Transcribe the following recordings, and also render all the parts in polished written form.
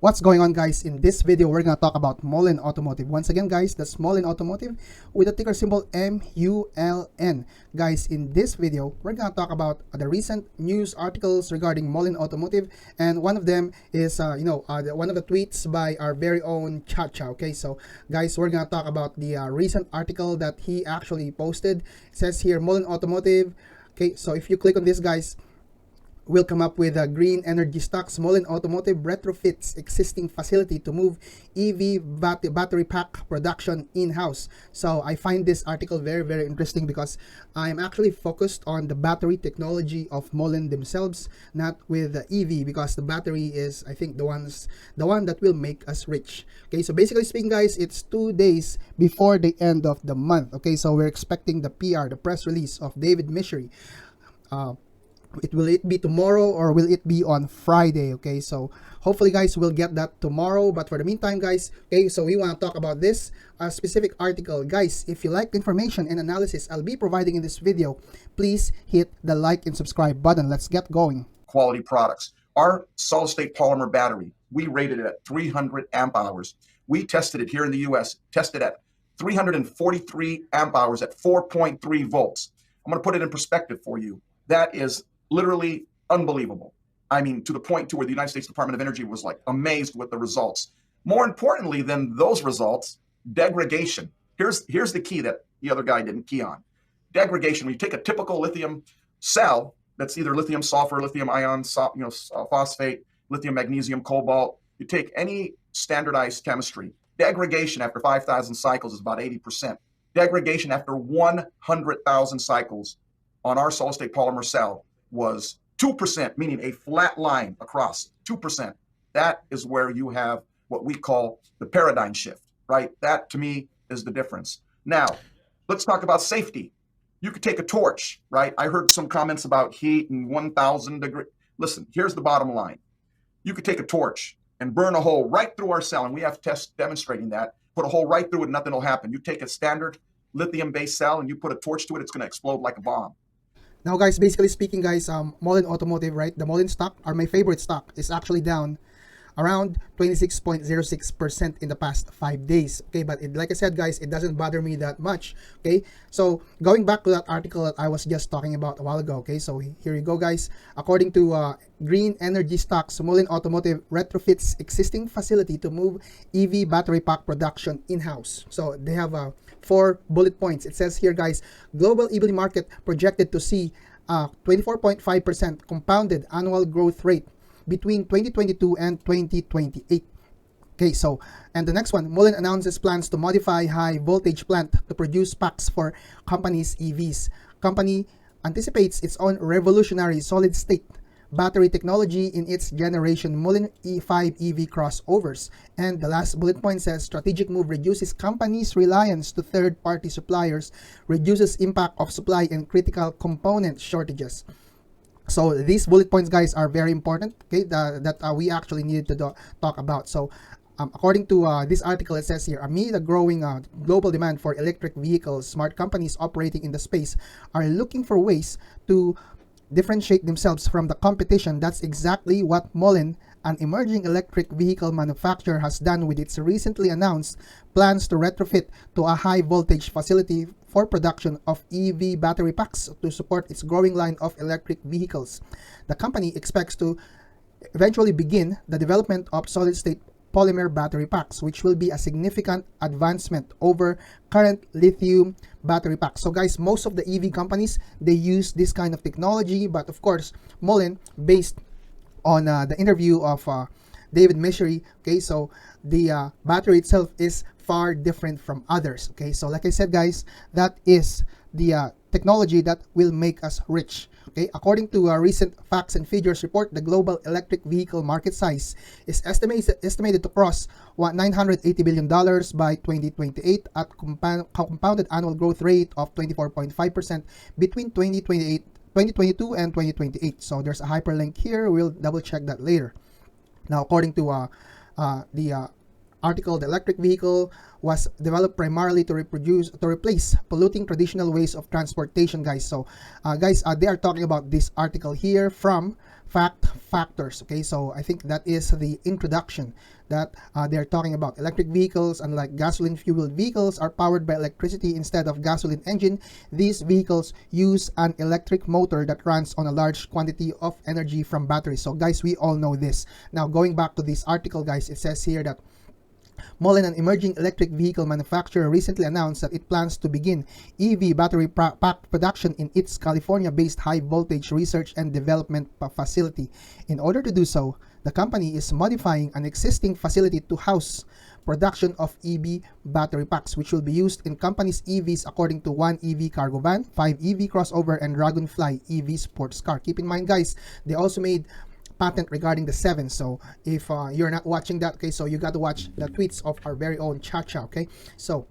What's going on, guys? In this video, we're gonna talk about Mullen Automotive. Once again, guys, that's Mullen Automotive with the ticker symbol MULN. Guys, in this video, we're gonna talk about the recent news articles regarding Mullen Automotive, and one of them is, one of the tweets by our very own Chacha. Okay, so guys, we're gonna talk about the recent article that he actually posted. It says here, Mullen Automotive. Okay, so if you click on this, guys, will come up with a green energy stocks. Mullen Automotive retrofits existing facility to move EV battery pack production in-house. So I find this article very interesting because I'm actually focused on the battery technology of Mullen themselves, not with the EV, because the battery is, I think, the one that will make us rich. Okay, so basically speaking, guys, it's 2 days before the end of the month. Okay, so we're expecting the PR, the press release of David Michery. Will it be tomorrow or will it be on Friday? Okay, so hopefully, guys, we'll get that tomorrow. But for the meantime, guys, okay, so we want to talk about this specific article. Guys, if you like information and analysis I'll be providing in this video, please hit the like and subscribe button. Let's get going. Quality products. Our solid state polymer battery, we rated it at 300 amp hours. We tested it here in the US, tested at 343 amp hours at 4.3 volts. I'm going to put it in perspective for you. That is literally unbelievable. I mean, to the point to where the United States Department of Energy was like amazed with the results. More importantly than those results, degradation. Here's the key that the other guy didn't key on. Degradation. When you take a typical lithium cell, that's either lithium sulfur, lithium ion, phosphate, lithium magnesium, cobalt. You take any standardized chemistry. Degradation after 5,000 cycles is about 80%. Degradation after 100,000 cycles on our solid state polymer cell was 2%, meaning a flat line across 2%. That is where you have what we call the paradigm shift, right? That to me is the difference. Now, let's talk about safety. You could take a torch, right? I heard some comments about heat and 1,000 degrees. Listen, here's the bottom line. You could take a torch and burn a hole right through our cell, and we have tests demonstrating that. Put a hole right through it, nothing will happen. You take a standard lithium-based cell and you put a torch to it, it's going to explode like a bomb. Now, guys, basically speaking, guys, Mullen Automotive, right? The Mullen stock, are my favorite stock, is actually down around 26.06% in the past 5 days. Okay, but like I said, guys, it doesn't bother me that much. Okay, so going back to that article that I was just talking about a while ago. Okay, so here you go, guys. According to Green Energy Stocks, Mullen Automotive retrofits existing facility to move EV battery pack production in-house. So they have 4 bullet points. It says here, guys, global EV market projected to see 24.5% compounded annual growth rate between 2022 and 2028. Okay, so, and the next one, Mullen announces plans to modify high voltage plant to produce packs for company's EVs. Company anticipates its own revolutionary solid state battery technology in its generation Mullen E5 EV crossovers. And the last bullet point says strategic move reduces company's reliance to third-party suppliers, reduces impact of supply and critical component shortages. So these bullet points, guys, are very important, okay, that we actually needed to talk about. So according to this article, it says here, amid the growing global demand for electric vehicles, smart companies operating in the space are looking for ways to differentiate themselves from the competition. That's exactly what Mullen, an emerging electric vehicle manufacturer, has done with its recently announced plans to retrofit to a high voltage facility for production of EV battery packs to support its growing line of electric vehicles. The company expects to eventually begin the development of solid state polymer battery packs, which will be a significant advancement over current lithium battery packs. So guys, most of the EV companies, they use this kind of technology, but of course Mullen, based on the interview of David Michery, okay, so the battery itself is far different from others. Okay, so like I said, guys, that is the technology that will make us rich. Okay, according to a recent Facts and Figures report, the global electric vehicle market size is estimated to cross $980 billion by 2028 at compounded annual growth rate of 24.5% between 2022 and 2028. So there's a hyperlink here. We'll double check that later. Now, according to the article, the electric vehicle was developed primarily to replace polluting traditional ways of transportation, guys. So guys, they are talking about this article here from Fact Factors. Okay, so I think that is the introduction that they're talking about. Electric vehicles, unlike gasoline fueled vehicles, are powered by electricity instead of gasoline engine. These vehicles use an electric motor that runs on a large quantity of energy from batteries. So guys, we all know this. Now going back to this article, guys, it says here that Mullen, an emerging electric vehicle manufacturer, recently announced that it plans to begin EV battery pack production in its California-based high-voltage research and development facility. In order to do so, the company is modifying an existing facility to house production of EV battery packs, which will be used in company's EVs according to 1 EV cargo van, 5 EV crossover, and Dragonfly EV sports car. Keep in mind, guys, they also made patent regarding the 7. So if you're not watching that, okay, so you got to watch the tweets of our very own Chacha. Okay, so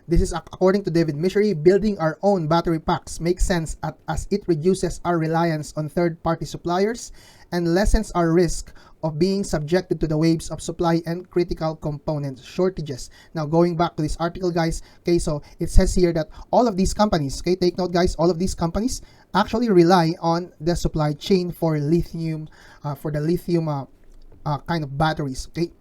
this is according to David Misery. Building our own battery packs makes sense as it reduces our reliance on third-party suppliers and lessens our risk of being subjected to the waves of supply and critical component shortages. Now going back to this article, guys, okay, so it says here that all of these companies, okay, take note, guys, all of these companies actually rely on the supply chain for lithium, kind of batteries. Okay,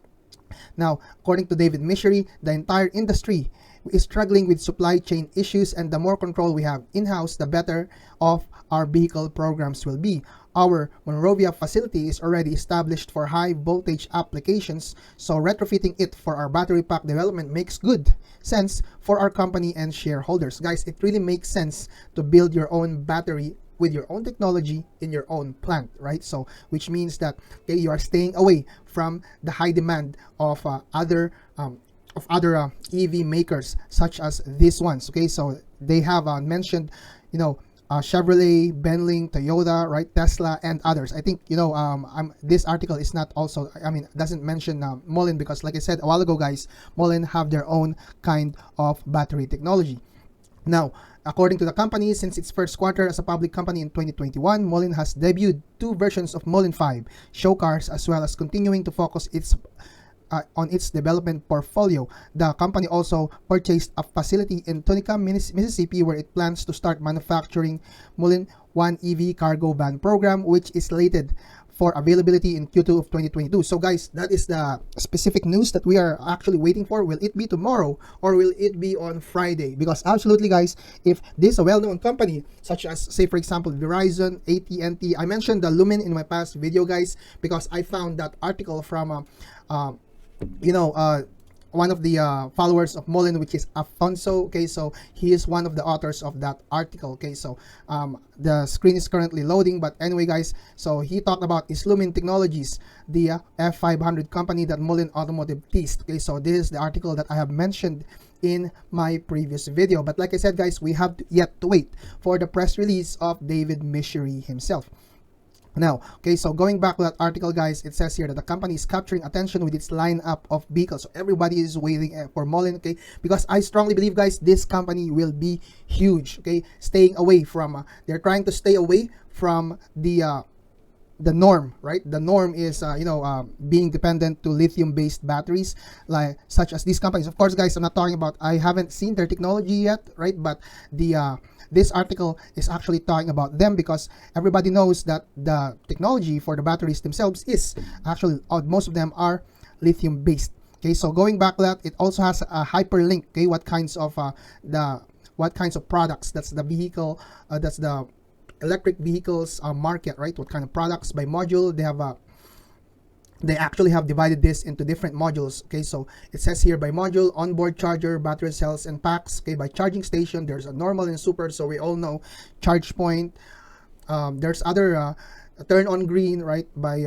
now according to David Misery, the entire industry is struggling with supply chain issues, and the more control we have in-house, the better off our vehicle programs will be. Our Monrovia facility is already established for high voltage applications, so retrofitting it for our battery pack development makes good sense for our company and shareholders. Guys, it really makes sense to build your own battery with your own technology in your own plant, right? So which means that, okay, you are staying away from the high demand of other EV makers such as these ones. Okay, so they have mentioned, Chevrolet, Bentley, Toyota, right, Tesla, and others. I think this article is not also, doesn't mention Mullen, because like I said a while ago, guys, Mullen have their own kind of battery technology. Now, according to the company, since its first quarter as a public company in 2021, Mullen has debuted 2 versions of Mullen 5 show cars, as well as continuing to focus on its development portfolio. The company also purchased a facility in Tunica, Mississippi, where it plans to start manufacturing Mullen 1 EV cargo van program, which is slated for availability in Q2 of 2022. So guys, that is the specific news that we are actually waiting for. Will it be tomorrow or will it be on Friday? Because absolutely, guys, if this is a well-known company such as, say for example, Verizon, AT&T, I mentioned the Lumen in my past video, guys, because I found that article from one of the followers of Mullen, which is Afonso. Okay, so he is one of the authors of that article. Okay, so the screen is currently loading, but anyway, guys, so he talked about Lumen Technologies, the F500 company that Mullen Automotive teased. Okay, so this is the article that I have mentioned in my previous video. But like I said, guys, we have yet to wait for the press release of David Misery himself. Now, okay, so going back to that article, guys, it says here that the company is capturing attention with its lineup of vehicles. So everybody is waiting for Mullen, okay, because I strongly believe, guys, this company will be huge. Okay, staying away from they're trying to stay away from the norm, right? The norm is being dependent to lithium-based batteries, like such as these companies. Of course, guys, I'm not talking about, I haven't seen their technology yet, right? But this article is actually talking about them, because everybody knows that the technology for the batteries themselves is actually, most of them are lithium-based. Okay, so going back to that, it also has a hyperlink. Okay, what kinds of products? That's the vehicle. That's the electric vehicles market, right? What kind of products by module they have. They actually have divided this into different modules. Okay, so it says here by module: onboard charger, battery cells, and packs. Okay, by charging station, there's a normal and super. So we all know charge point. There's other turn on green, right, by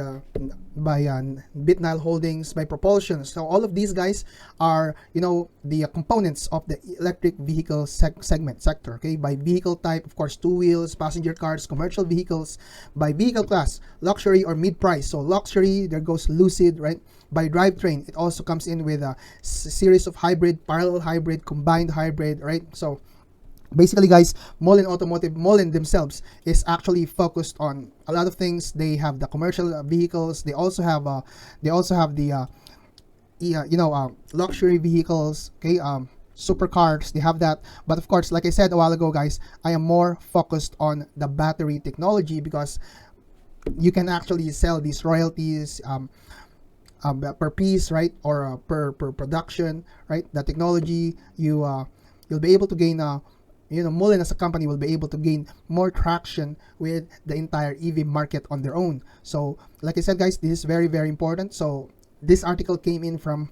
Bitnile Holdings, by propulsion. So all of these guys are the components of the electric vehicle sector. Okay, by vehicle type, of course, 2 wheels, passenger cars, commercial vehicles. By vehicle class, luxury or mid-price. So luxury, there goes Lucid, right? By drivetrain, it also comes in with a series of hybrid, parallel hybrid, combined hybrid, right? So basically, guys, Mullen Automotive, Mullen themselves is actually focused on a lot of things. They have the commercial vehicles. They also have the luxury vehicles, okay, supercars, they have that. But of course, like I said a while ago, guys, I am more focused on the battery technology, because you can actually sell these royalties per piece, right, or per production, right? The technology, you'll be able to gain Mullen as a company will be able to gain more traction with the entire EV market on their own. So like I said, guys, this is very, very important. So this article came in from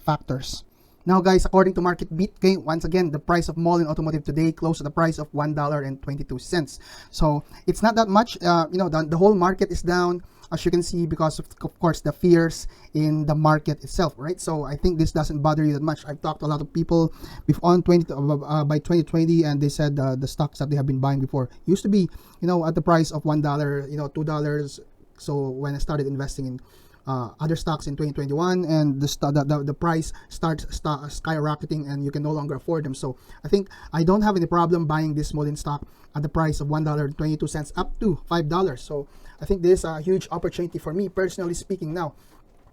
Factors. Now, guys, according to Market Beat, okay, once again, the price of Mullen Automotive today closed at the price of $1.22. So it's not that much. The whole market is down, as you can see, because of course, the fears in the market itself, right? So I think this doesn't bother you that much. I've talked to a lot of people before by 2020, and they said the stocks that they have been buying before used to be, at the price of $1, $2. So when I started investing in other stocks in 2021, and the price starts skyrocketing, and you can no longer afford them. So I think I don't have any problem buying this Mullen stock at the price of $1.22 up to $5. So I think this is a huge opportunity for me, personally speaking. Now,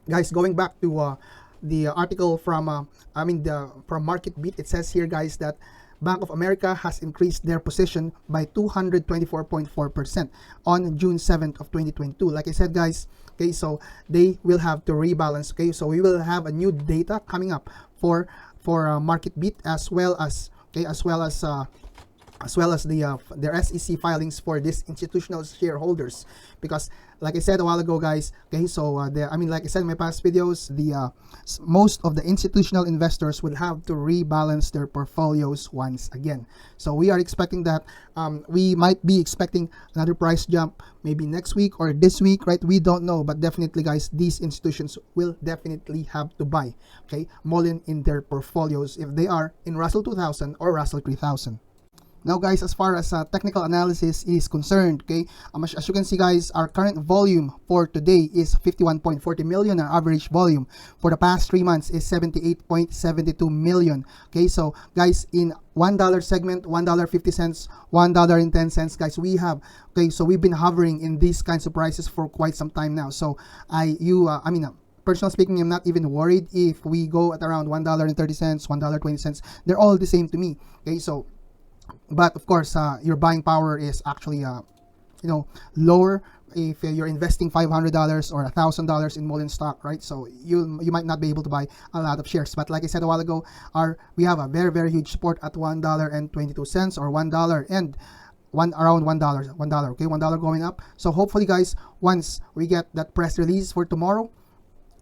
guys, going back to the article from from Market Beat, it says here, guys, that Bank of America has increased their position by 224.4% on June 7th of 2022. Like I said, guys, okay, so they will have to rebalance. Okay, so we will have a new data coming up for Market Beat, as well as their SEC filings for these institutional shareholders, because like I said a while ago, guys, okay, so like I said in my past videos, most of the institutional investors will have to rebalance their portfolios once again. So we are expecting that we might be expecting another price jump maybe next week or this week, right? We don't know, but definitely, guys, these institutions will definitely have to buy, okay, Mullen in their portfolios if they are in Russell 2000 or Russell 3000. Now, guys, as far as technical analysis is concerned, okay, as you can see, guys, our current volume for today is 51.40 million. Our average volume for the past 3 months is 78.72 million. Okay, so guys, in $1 segment, $1.50, $1.10, guys, we've been hovering in these kinds of prices for quite some time now. So personally speaking, I'm not even worried if we go at around $1.30, $1.20. They're all the same to me. Okay, so but of course, your buying power is actually lower if you're investing $500 or $1,000 in Mullen stock, right? So you might not be able to buy a lot of shares. But like I said a while ago, we have a very, very huge support at $1.22 or $1 and around $1, okay, $1 going up. So hopefully, guys, once we get that press release for tomorrow,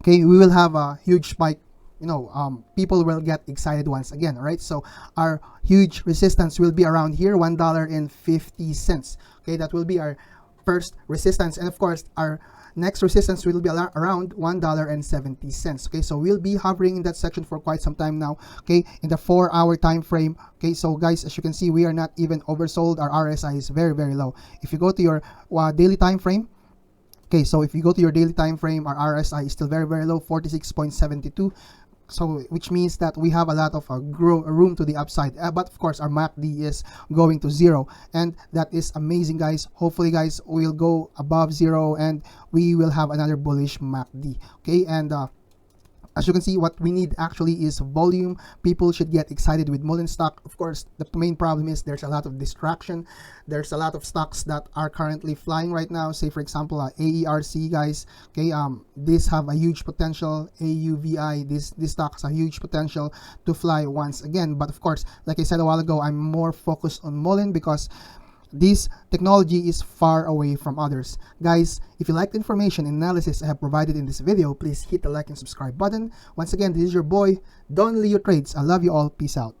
okay, we will have a huge spike. People will get excited once again, right? So our huge resistance will be around here, $1.50. Okay, that will be our first resistance, and of course our next resistance will be around $1.70. Okay, so we'll be hovering in that section for quite some time now, okay, in the 4-hour time frame. Okay, so guys, as you can see, we are not even oversold. Our RSI is very, very low. If you go to your daily time frame, okay, so if you go to your daily time frame, our RSI is still very, very low, 46.72. So which means that we have a lot of room to the upside, but of course our MACD is going to 0, and that is amazing, guys. Hopefully, guys, we'll go above 0 and we will have another bullish MACD. Okay, and as you can see, what we need actually is volume. People should get excited with Mullen stock. Of course, the main problem is there's a lot of distraction. There's a lot of stocks that are currently flying right now. Say, for example, AERC, guys. Okay, these have a huge potential. AUVI, this stock has a huge potential to fly once again. But of course, like I said a while ago, I'm more focused on Mullen because this technology is far away from others. Guys, if you like the information and analysis I have provided in this video, please hit the like and subscribe button. Once again, this is your boy, Don Leo Trades. I love you all. Peace out.